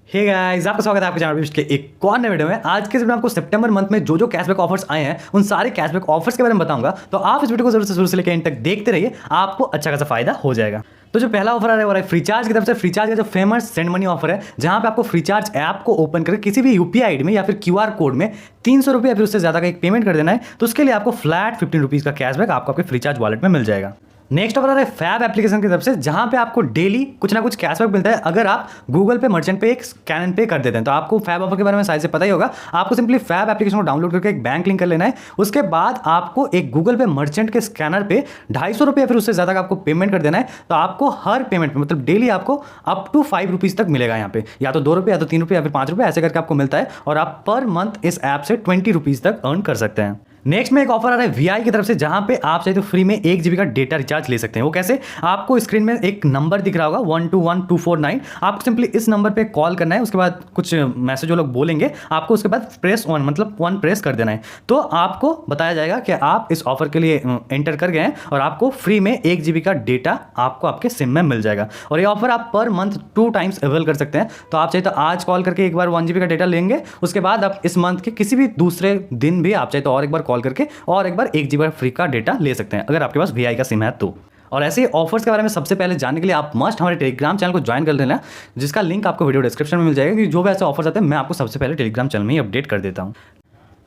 Hey guys, आपका स्वागत है आपके चैनल पे के एक और नए वीडियो में। आज के वीडियो में आपको सितंबर मंथ में जो कैशबैक ऑफर्स आए हैं उन सारे कैशबैक ऑफर्स के बारे में बताऊंगा। तो आप इस वीडियो को जरूर से शुरू से लेकर एंड तक देखते रहिए, आपको अच्छा खासा फायदा हो जाएगा। तो जो पहला ऑफर आ रहा है फ्री चार्ज की तरफ से। फ्री चार्ज का जो फेमस सेंड मनी ऑफर है, जहां पे आपको फ्री चार्ज ऐप को ओपन करके किसी भी यूपीआई आईडी में या फिर क्यूआर कोड में 300 रुपये या फिर उससे ज्यादा का एक पेमेंट कर देना है, तो उसके लिए आपको फ्लैट 15 रुपीज का कैशबैक आपको आपके फ्री चार्ज वॉलेट में मिल जाएगा। नेक्स्ट ऑफर आ रहा है फैब एप्लीकेशन की तरफ से, जहां पे आपको डेली कुछ ना कुछ कैशबैक मिलता है अगर आप गूगल पे मर्चेंट पे एक स्कैन एंड पे कर देते हैं। तो आपको फैब ऑफर के बारे में शायद से पता ही होगा। आपको सिंपली फैब एप्लीकेशन को डाउनलोड करके एक बैंक लिंक कर लेना है। उसके बाद आपको एक गूगल पे मर्चेंट के स्कैनर पे 250 रुपये या फिर उससे ज्यादा का आपको पेमेंट कर देना है। तो आपको हर पेमेंट पे मतलब डेली आपको अप टू 5 रुपीज तक मिलेगा। यहाँ पे या तो 2 रुपये या तो 3 रुपये या फिर 5 रुपये ऐसे करके आपको मिलता है, और आप पर मंथ इस ऐप से 20 रुपीज तक अर्न कर सकते हैं। नेक्स्ट में एक ऑफर आ रहा है वीआई की तरफ से, जहां पे आप चाहे तो फ्री में 1 जीबी का डेटा रिचार्ज ले सकते हैं। वो कैसे? आपको स्क्रीन में एक नंबर दिख रहा होगा 121249। आपको सिंपली इस नंबर पे कॉल करना है। उसके बाद कुछ मैसेज वो लोग बोलेंगे आपको, उसके बाद प्रेस ऑन मतलब 1 प्रेस कर देना है। तो आपको बताया जाएगा कि आप इस ऑफर के लिए एंटर कर गए हैं और आपको फ्री में 1 जीबी का डेटा आपको आपके सिम में मिल जाएगा। और ये ऑफर आप पर मंथ 2 टाइम्स अवेल कर सकते हैं। तो आप चाहे तो आज कॉल करके एक बार 1 जीबी का डेटा लेंगे, उसके बाद आप इस मंथ के किसी भी दूसरे दिन भी आप चाहे तो और एक बार कॉल करके और एक बार 1 जीबी फ्री का डेटा ले सकते हैं, अगर आपके पास वीआई का सिम है तो। और ऐसे ऑफर्स के बारे में सबसे पहले जानने के लिए आप मस्ट हमारे टेलीग्राम चैनल को ज्वाइन कर लेना, जिसका लिंक आपको वीडियो डिस्क्रिप्शन में मिल जाएगा। कि जो भी ऐसे ऑफर्स आते हैं मैं आपको सबसे पहले टेलीग्राम चैनल में ही अपडेट कर देता हूँ।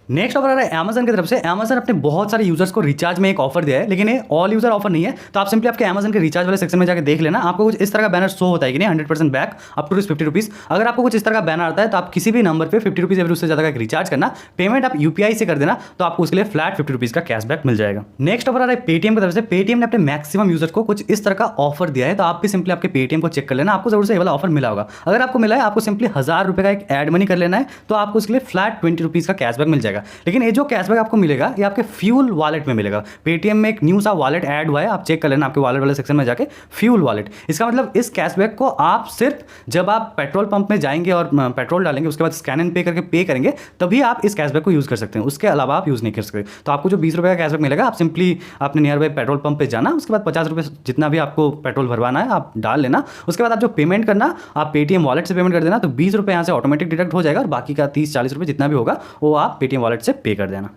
नेक्स्ट ऑफर आ रहा है अमेजन की तरफ से। अमेजन अपने बहुत सारे यूजर्स को रिचार्ज में एक ऑफर दिया है, लेकिन ये ऑल यूजर ऑफर नहीं है। तो आप सिंपली आपके अमेजन के रिचार्ज वाले सेक्शन में जाकर देख लेना, आपको कुछ इस तरह का बैनर शो होता है कि नहीं 100% बैक अप टू 50 रुपीज। अगर आपको कुछ इस तरह का बैनर आता है तो आप किसी भी नंबर पे 50 रुपीज या फिर उससे ज्यादा का रिचार्ज करना, पेमेंट आप यूपीआई से कर देना, तो आपको उसके लिए फ्लैट 50 रुपीज का कैशबैक मिल जाएगा। नेक्स्ट ऑफर आ रहा है पेटीएम की तरफ से। पेटीएम ने अपने मैक्सिमम यूजर्स को कुछ इस तरह का ऑफर दिया है, तो आप भी सिंपली आपके पेटीएम को चेक कर लेना, आपको जरूर से ये वाला ऑफर मिला होगा। अगर आपको मिला है, आपको सिंपली 1000 रुपये का एक एड मनी कर लेना है, तो आपको उसके लिए फ्लैट 20 रुपीज का कैशबैक मिल जाएगा। लेकिन ये जो कैशबैक आपको मिलेगा ये आपके फ्यूल वॉलेट में मिलेगा। पेटीएम में एक न्यू सा वॉलेट ऐड हुआ है, आप चेक कर लेना आपके वॉलेट वाले सेक्शन में जाके, फ्यूल वॉलेट। इसका मतलब इस कैशबैक को आप सिर्फ जब आप पेट्रोल पंप में जाएंगे और पेट्रोल डालेंगे, उसके बाद स्कैन एंड पे करके पे करेंगे, तभी आप इस कैशबैक को यूज कर सकते हैं। उसके अलावा आप यूज नहीं कर सकते। तो आपको जो 20 रुपये का कैशबैक मिलेगा, आप सिंपली अपने नियर बाई पेट्रोल पंप पे जाना, उसके बाद 50 रुपये जितना भी आपको पेट्रोल भरवाना है आप डाल लेना। उसके बाद आप जो पेमेंट करना, आप पेटीएम वॉलेट से पेमेंट कर देना, तो 20 रुपये यहाँ से ऑटोमेटिक डिडक्ट हो जाएगा, और बाकी का 30-40 रुपये जितना भी होगा वो आप पेटीएम वॉलेट से पे कर देना।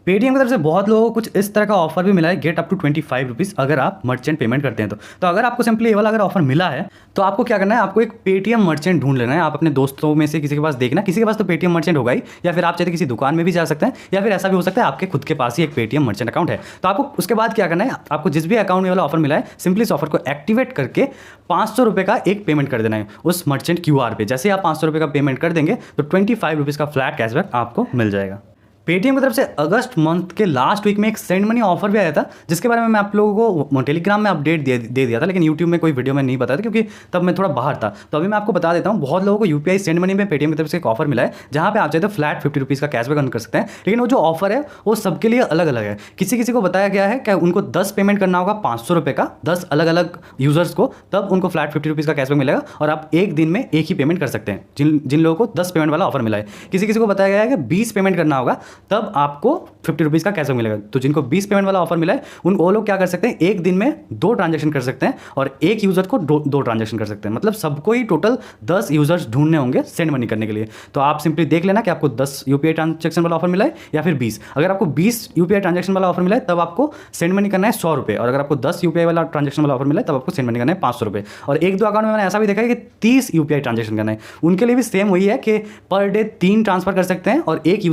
पेटीएम की तरफ से बहुत लोगों को कुछ इस तरह का ऑफर भी मिला है, गेट अप टू 25 रुपीज़ अगर आप मर्चेंट पेमेंट करते हैं तो अगर आपको सिंपली ये वाला अगर ऑफर मिला है, तो आपको क्या करना है, आपको एक पेटीएम मर्चेंट ढूंढ लेना है। आप अपने दोस्तों में से किसी के पास देखना, किसी के पास तो पेटीएम मर्चेंट होगा ही, या फिर आप चाहते किसी दुकान में भी जा सकते हैं, या फिर ऐसा भी हो सकता है आपके खुद के पास ही एक पेटीएम मर्चेंट अकाउंट है। तो आपको उसके बाद क्या करना है, आपको जिस भी अकाउंट में वाला ऑफर मिला है, सिंपली इस ऑफर को एक्टिवेट करके 500 रुपये का एक पेमेंट कर देना है उस मर्चेंट क्यूआर पे। जैसे आप 500 रुपये का पेमेंट कर देंगे तो 25 रुपीज़ का फ्लैट कैशबैक आपको मिल जाएगा। पेटीएम की तरफ से अगस्त मंथ के लास्ट वीक में एक सेंड मनी ऑफर भी आया था, जिसके बारे में मैं आप लोगों को टेलीग्राम में अपडेट दे दिया था, लेकिन यूट्यूब में कोई वीडियो में नहीं बताया था क्योंकि तब मैं थोड़ा बाहर था। तो अभी मैं आपको बता देता हूँ, बहुत लोगों को यूपीआई सेंड मनी में पेटीएम की तरफ से एक ऑफर मिला है, जहाँ पे आप चाहे तो फ्लैट 50 रुपीज़ का कैशबैक अर्न कर सकते हैं। लेकिन वो जो ऑफर है वो सबके लिए अलग अलग है। किसी किसी को बताया गया है कि उनको 10 पेमेंट करना होगा 500 रुपये का, 10 अलग अलग यूजर्स को, तब उनको फ्लैट 50 रुपीज़ का कैशबैक मिलेगा, और आप एक दिन में एक ही पेमेंट कर सकते हैं, जिन लोगों को 10 पेमेंट वाला ऑफर मिला है। किसी किसी को बताया गया है कि 20 पेमेंट करना होगा, तब आपको 50 रुपीज़ का कैशबैक मिलेगा। तो जिनको 20 पेमेंट वाला ऑफर मिला है, वो लोग क्या कर सकते हैं, एक दिन में 2 ट्रांजेक्शन कर सकते हैं, और एक यूजर को दो ट्रांजेक्शन कर सकते हैं। मतलब सबको ही टोटल 10 यूजर्स ढूंढने होंगे सेंड मनी करने के लिए। तो आप सिंपली देख लेना कि आपको 10 यूपीआई ट्रांजेक्शन वाला ऑफर मिला है या फिर 20। अगर आपको 20 यूपीआई ट्रांजेक्शन वाला ऑफर मिला है, तब आपको सेंड मनी करना है 100 रुपये, और अगर आपको 10 यूपीआई वाला ट्रांजेक्शन वाला ऑफर मिला है, तब आपको सेंड मनी करना है 500 रुपये। और एक दो अकाउंट में मैंने ऐसा भी देखा है कि 30 यूपीआई ट्रांजेक्शन करना है, उनके लिए भी सेम वही है कि पर डे 3 ट्रांसफर कर सकते हैं, और एक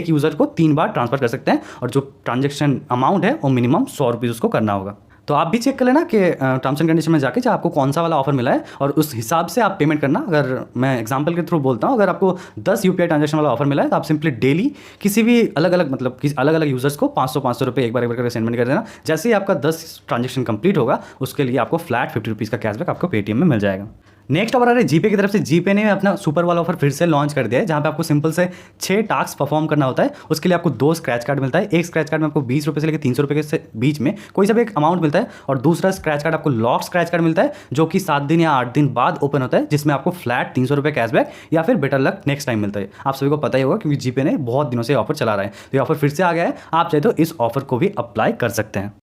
यूजर को 3 बार ट्रांसफर कर सकते हैं, और जो ट्रांजैक्शन अमाउंट है वो मिनिमम 100 रुपीज़ उसको करना होगा। तो आप भी चेक कर लेना कि टर्म्स एंड कंडीशन में जाके आपको कौन सा वाला ऑफर मिला है, और उस हिसाब से आप पेमेंट करना। अगर मैं एग्जांपल के थ्रू बोलता हूँ, अगर आपको 10 यूपीआई ट्रांजैक्शन वाला ऑफर मिला है, तो आप सिंपली डेली किसी भी अलग अलग यूजर्स को 500 रुपये एक बार करके सेंड मनी कर देना। जैसे ही आपका 10 ट्रांजैक्शन कंप्लीट होगा, उसके लिए आपको फ्लैट 50 रुपीज़ का कैशबैक आपको पेटीएम में मिल जाएगा। नेक्स्ट ऑफर आ रहा है जीपे की तरफ से। जीपे ने अपना सुपर वाला ऑफर फिर से लॉन्च कर दिया है, जहां पे आपको सिंपल से 6 टास्क परफॉर्म करना होता है। उसके लिए आपको 2 स्क्रैच कार्ड मिलता है। एक स्क्रैच कार्ड में आपको 20 रुपये से लेकर 300 रुपये के बीच में कोई सा भी एक अमाउंट मिलता है, और दूसरा स्क्रैच कार्ड आपको लॉक स्क्रैच कार्ड मिलता है, जो कि 7 दिन या 8 दिन बाद ओपन होता है, जिसमें आपको फ्लैट 300 रुपये कैशबैक या फिर बेटर लक नेक्स्ट टाइम मिलता है। आप सभी को पता ही होगा क्योंकि जीपे ने बहुत दिनों से ऑफर चला रहा है, तो ये ऑफर फिर से आ गया है। आप चाहे तो इस ऑफर को भी अप्लाई कर सकते हैं।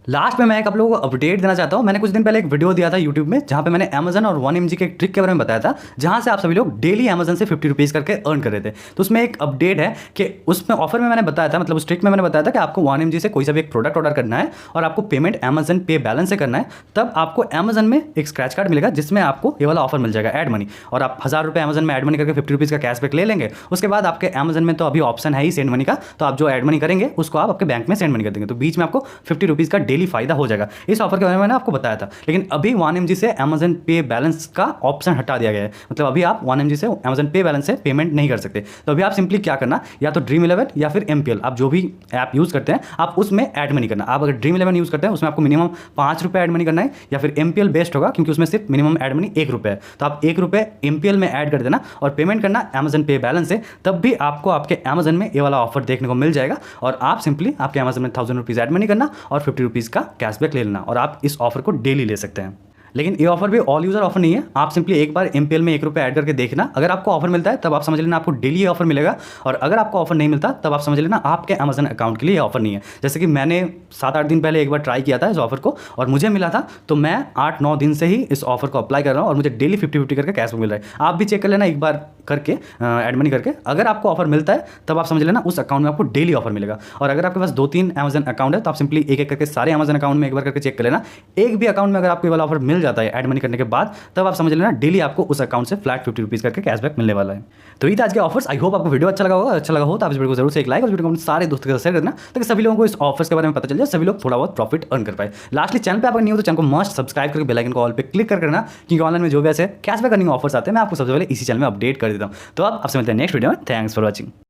लास्ट में मैं एक आप लोगों को अपडेट देना चाहता हूँ। मैंने कुछ दिन पहले एक वीडियो दिया था यूट्यूब में, जहाँ पे मैंने अमेजन और 1mg के एक ट्रिक के बारे में बताया था, जहाँ से आप सभी लोग डेली अमेजन से 50 रुपीज़ करके अर्न कर रहे थे। तो उसमें एक अपडेट है कि उसमें ऑफर में मैंने बताया था, मतलब उस ट्रिक में मैंने बताया था कि आपको 1mg से कोई सा भी एक प्रोडक्ट ऑर्डर करना है और आपको पेमेंट अमेजन पे बैलेंस से करना है, तब आपको अमेजन में एक स्क्रैच कार्ड मिलेगा जिसमें आपको ये वाला ऑफर मिल जाएगा, ऐड मनी। और आप 1000 रुपये अमेजन में ऐड मनी करके 50 रुपीज़ का कैशबैक ले लेंगे। उसके बाद आपके अमेजन में तो अभी ऑप्शन है ही सेंड मनी का, तो आप जो ऐड मनी करेंगे उसको आप आपके बैंक में सेंड मनी कर देंगे, तो बीच में आपको 50 रुपीज़ का डेली फायदा हो जाएगा। इस ऑफर के बारे में मैंने आपको बताया था, लेकिन अभी 1mg से अमेजन पे बैलेंस का ऑप्शन हटा दिया गया है। मतलब अभी आप 1mg से अमेजन पे बैलेंस से पेमेंट नहीं कर सकते। तो अभी आप सिंपली क्या करना, या तो ड्रीम 11 या फिर MPL, आप जो भी ऐप यूज़ करते हैं आप उसमें ऐड मनी करना। आप अगर ड्रीम 11 यूज़ करते हैं उसमें आपको मिनिमम 5 रुपये ऐड मनी करना है, या फिर MPL बेस्ट होगा क्योंकि उसमें सिर्फ मिनिमम ऐड मनी 1 रुपये है। तो आप 1 रुपये MPL में ऐड कर देना और पेमेंट करना अमेजन पे बैलेंस से, तब भी आपको आपके अमेजन में ये वाला ऑफर देखने को मिल जाएगा। और आप सिंपली आपके अमेजन में 1000 रुपीज़ ऐड मनी करना और 50 रुपीज़ का कैशबैक ले लेना, और आप इस ऑफर को डेली ले सकते हैं। लेकिन ये ऑफर भी ऑल यूज़र ऑफर नहीं है। आप सिंपली एक बार MPL में 1 रुपये ऐड करके देखना, अगर आपको ऑफर मिलता है तब आप समझ लेना आपको डेली ये ऑफर मिलेगा, और अगर आपको ऑफर नहीं मिलता तब आप समझ लेना आपके अमेजन अकाउंट के लिए ये ऑफर नहीं है। जैसे कि मैंने 7-8 दिन पहले एक बार ट्राई किया था इस ऑफर को और मुझे मिला था, तो मैं 8-9 दिन से ही इस ऑफर को अप्लाई कर रहा हूँ और मुझे डेली 50-50 करके कैशबैक मिल रहा है। आप भी चेक कर लेना एक बार करके, ऐड मनी करके। अगर आपको ऑफर मिलता है तब आप समझ लेना उस अकाउंट में आपको डेली ऑफर मिलेगा। और अगर आपके पास 2-3 अमेजन अकाउंट है तो आप सिंपली एक एक करके सारे अमेजन अकाउंट में एक बार करके चेक कर लेना। एक भी अकाउंट में अगर आपको ये वाला ऑफर मिल जाता है ऐड मनी करने के बाद, तब आप समझ लेना डेली आपको उस अकाउंट से फ्लैट 50 रुपीज़ करके कैशबैक मिलने वाला है। तो ये आज के ऑफर्स। आई होप आपको वीडियो अच्छा लगा होगा। अच्छा लगा हो तो आप इस वीडियो को जरूर से एक लाइक और वीडियो को अपने सारे दोस्तों के साथ शेयर करना, ताकि सभी लोगों को इस ऑफर्स के बारे में पता चल जाए, सभी लोग थोड़ा बहुत प्रॉफिट अर्न कर पाए। लास्टली चैनल पे आप नहीं हो तो चैनल को मस्ट सब्सक्राइब करके बेल आइकन को ऑल पे क्लिक कर करना, क्योंकि ऑनलाइन में जो भी ऐसे कैशबैक अर्निंग ऑफर्स आते हैं मैं आपको सबसे पहले इसी चैनल में अपडेट कर देता हूँ। तो अब आपसे मिलते हैं नेक्स्ट वीडियो में। Thanks for watching.